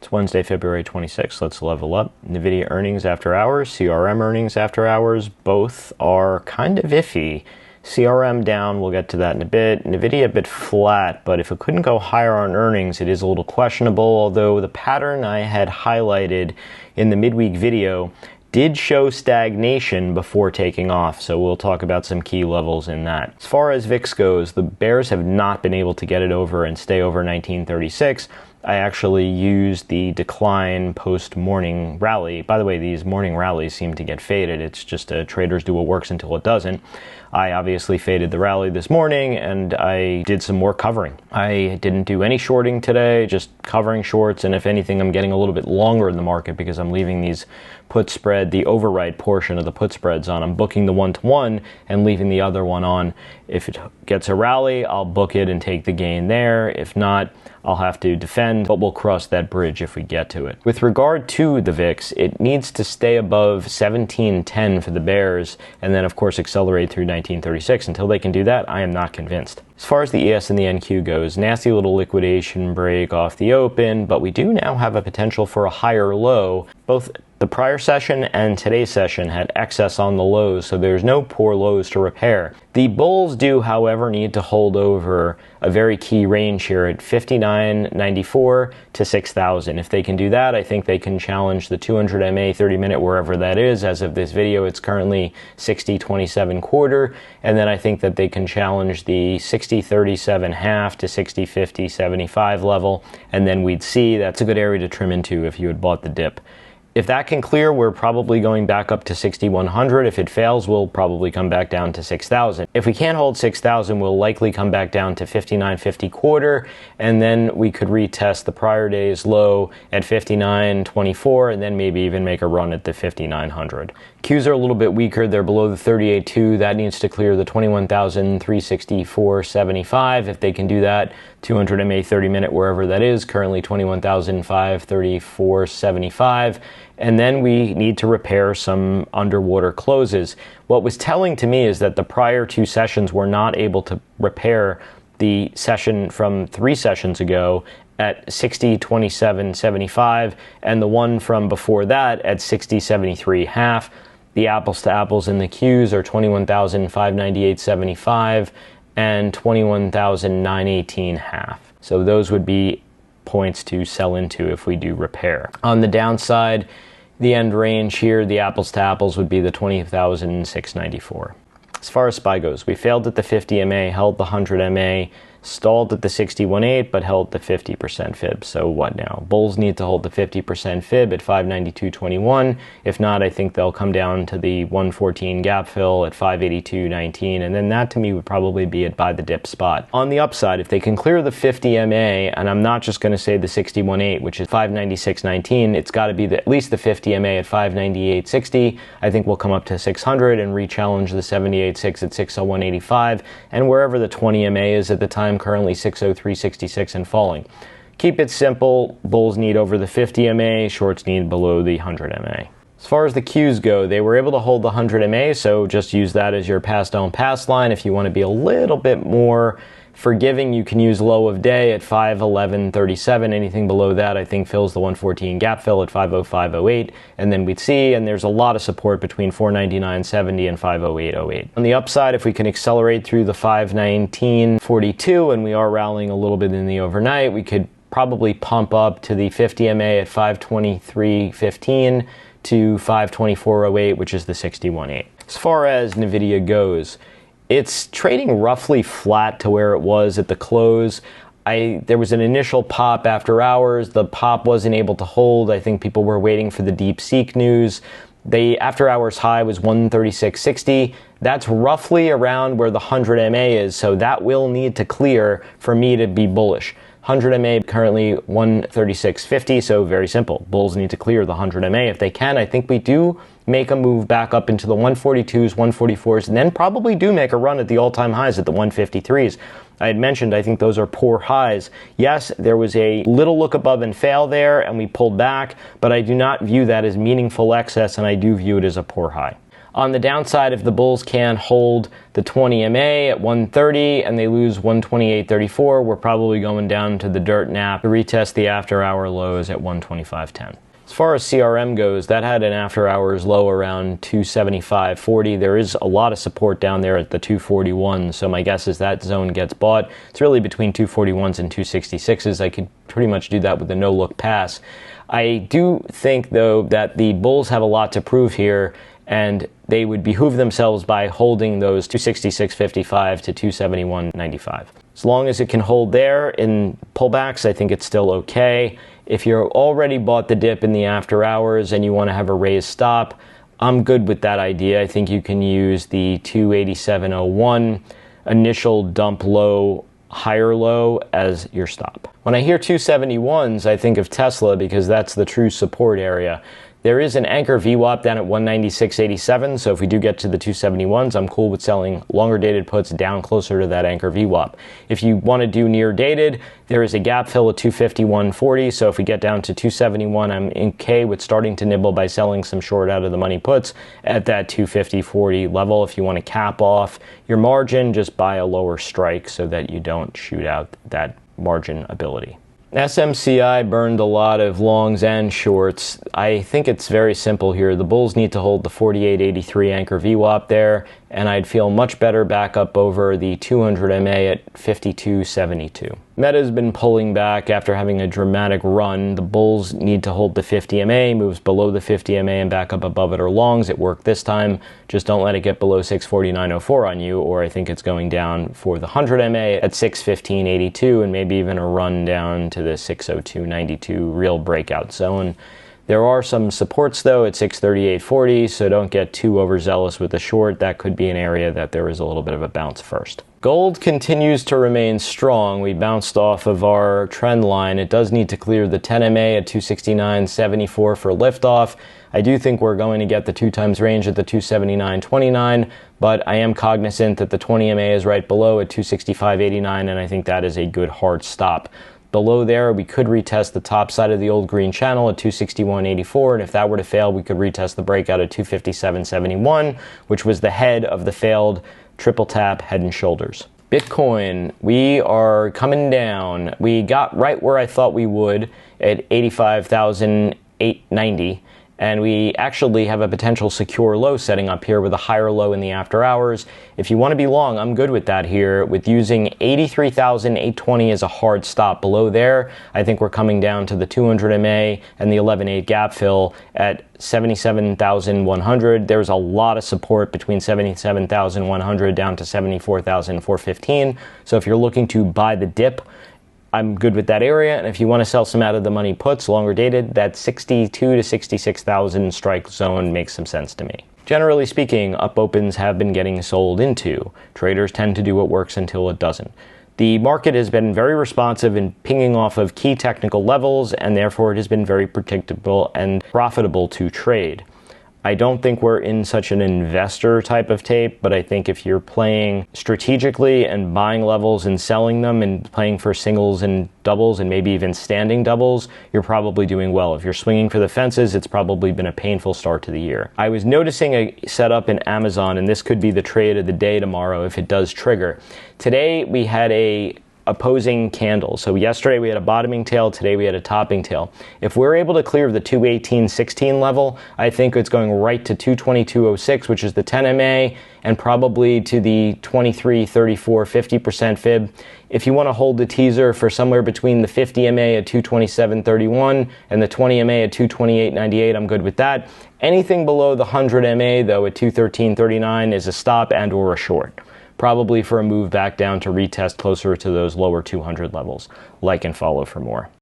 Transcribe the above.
It's Wednesday, February 26th. Let's level up. NVDA earnings after hours, CRM earnings after hours, both are kind of iffy. CRM down, we'll get to that in a bit. NVIDIA a bit flat, but if it couldn't go higher on earnings, it is a little questionable, although the pattern I had highlighted in the midweek video did show stagnation before taking off, so we'll talk about some key levels in that. As far as VIX goes, the bears have not been able to get it over and stay over 1936. I actually used the decline post-morning rally. By the way, these morning rallies seem to get faded. It's just traders do what works until it doesn't. I obviously faded the rally this morning, and I did some more covering. I didn't do any shorting today, just covering shorts, and if anything, I'm getting a little bit longer in the market because I'm leaving these put spread, the overwrite portion of the put spreads on. I'm booking the one-to-one and leaving the other one on. If it gets a rally, I'll book it and take the gain there. If not, I'll have to defend, but we'll cross that bridge if we get to it. With regard to the VIX, it needs to stay above 1710 for the bears, and then of course accelerate through 1936. Until they can do that, I am not convinced. As far as the ES and the NQ goes, nasty little liquidation break off the open, but we do now have a potential for a higher low. Both the prior session and today's session had excess on the lows, so there's no poor lows to repair. The bulls do, however, need to hold over a very key range here at 59.94 to 6,000. If they can do that, I think they can challenge the 200 MA 30-minute wherever that is. As of this video, it's currently 60.27 quarter, and then I think that they can challenge the 60.37 half to 60.50 75 level, and then we'd see that's a good area to trim into if you had bought the dip. If that can clear, we're probably going back up to 6,100. If it fails, we'll probably come back down to 6,000. If we can't hold 6,000, we'll likely come back down to 59.50 quarter, and then we could retest the prior day's low at 59.24, and then maybe even make a run at the 5,900. Qs are a little bit weaker. They're below the 38.2. That needs to clear the 21,364.75. If they can do that, 200 MA 30-minute, wherever that is, currently 21,534.75. And then we need to repair some underwater closes. What was telling to me is that the prior two sessions were not able to repair the session from 3 sessions ago at 60.27.75 and the one from before that at 60.73 half. The apples to apples in the Qs are 21,598.75 and 21,918 half. So those would be points to sell into if we do repair. On the downside, the end range here, the apples to apples would be the 20,694. As far as SPY goes, we failed at the 50 MA, held the 100 MA, stalled at the 61.8, but held the 50% fib. So what now? Bulls need to hold the 50% fib at 592.21. If not, I think they'll come down to the 114 gap fill at 582.19, and then that to me would probably be at buy the dip spot. On the upside, if they can clear the 50 MA, and I'm not just going to say the 61.8, which is 596.19, it's got to be at least the 50 MA at 598.60. I think we'll come up to 600 and re-challenge the 78.6 at 601.85, and wherever the 20 MA is at the time, currently 603.66 and falling. Keep it simple. Bulls need over the 50 MA, shorts need below the 100 MA. As far as the Qs go, they were able to hold the 100 MA, so just use that as your pass don't pass line. If you want to be a little bit more forgiving, you can use low of day at 511.37. Anything below that, I think, fills the 114 gap fill at 505.08, and then we'd see, and there's a lot of support between 499.70 and 508.08. On the upside, if we can accelerate through the 519.42, and we are rallying a little bit in the overnight, we could probably pump up to the 50 MA at 523.15 to 524.08, which is the 61.8. As far as NVIDIA goes, it's trading roughly flat to where it was at the close. There was an initial pop after hours. The pop wasn't able to hold. I think people were waiting for the DeepSeek news. The after hours high was 136.60. That's roughly around where the 100 MA is, so that will need to clear for me to be bullish. 100 MA currently 136.50, so very simple. Bulls need to clear the 100 MA. If they can, I think we do make a move back up into the 142s, 144s, and then probably do make a run at the all-time highs at the 153s. I had mentioned I think those are poor highs. Yes, there was a little look above and fail there, and we pulled back, but I do not view that as meaningful excess, and I do view it as a poor high. On the downside, if the bulls can't hold the 20 MA at 130 and they lose 128.34, we're probably going down to the dirt nap to retest the after hour lows at 125.10. As far as CRM goes, that had an after hours low around 275.40. There is a lot of support down there at the 241, so my guess is that zone gets bought. It's really between 241s and 266s. I could pretty much do that with a no-look pass. I do think, though, that the bulls have a lot to prove here, and they would behoove themselves by holding those 266.55 to 271.95. As long as it can hold there in pullbacks, I think it's still okay. If you're already bought the dip in the after hours and you want to have a raised stop, I'm good with that idea. I think you can use the 287.01 initial dump low, higher low as your stop. When I hear 271s, I think of Tesla because that's the true support area. There is an anchor VWAP down at 196.87, so if we do get to the 271s, I'm cool with selling longer dated puts down closer to that anchor VWAP. If you want to do near dated, there is a gap fill at 251.40, so if we get down to 271, I'm okay with starting to nibble by selling some short out of the money puts at that 250.40 level. If you want to cap off your margin, just buy a lower strike so that you don't shoot out that margin ability. SMCI burned a lot of longs and shorts. I think it's very simple here. The bulls need to hold the 48.83 anchor VWAP there, and I'd feel much better back up over the 200 MA at 52.72. Meta's been pulling back after having a dramatic run. The bulls need to hold the 50 MA, moves below the 50 MA and back up above it or longs. It worked this time. Just don't let it get below 649.04 on you, or I think it's going down for the 100 MA at 615.82 and maybe even a run down to the 602.92 real breakout zone. There are some supports though at 638.40, so don't get too overzealous with the short. That could be an area that there is a little bit of a bounce first. Gold continues to remain strong. We bounced off of our trend line. It does need to clear the 10 MA at 269.74 for liftoff. I do think we're going to get the 2 times range at the 279.29, but I am cognizant that the 20 MA is right below at 265.89, and I think that is a good hard stop. Below there, we could retest the top side of the old green channel at 261.84, and if that were to fail, we could retest the breakout at 257.71, which was the head of the failed triple tap head and shoulders. Bitcoin, we are coming down. We got right where I thought we would at 85,890. And we actually have a potential secure low setting up here with a higher low in the after hours. If you want to be long, I'm good with that here, with using 83,820 as a hard stop. Below there, I think we're coming down to the 200 MA and the 11.8 gap fill at 77,100. There's a lot of support between 77,100 down to 74,415. So if you're looking to buy the dip, I'm good with that area, and if you want to sell some out of the money puts, longer dated, that 62 to 66,000 strike zone makes some sense to me. Generally speaking, up opens have been getting sold into. Traders tend to do what works until it doesn't. The market has been very responsive in pinging off of key technical levels, and therefore it has been very predictable and profitable to trade. I don't think we're in such an investor type of tape, but I think if you're playing strategically and buying levels and selling them and playing for singles and doubles and maybe even standing doubles, you're probably doing well. If you're swinging for the fences, it's probably been a painful start to the year. I was noticing a setup in Amazon, and this could be the trade of the day tomorrow if it does trigger. Today we had a opposing candle. So yesterday we had a bottoming tail, today we had a topping tail. If we're able to clear the 218.16 level, I think it's going right to 222.06, which is the 10 MA, and probably to the 23.34 50% fib. If you want to hold the teaser for somewhere between the 50 MA at 227.31 and the 20 MA at 228.98, I'm good with that. Anything below the 100 MA though at 213.39 is a stop and or a short. Probably for a move back down to retest closer to those lower 200 levels. Like and follow for more.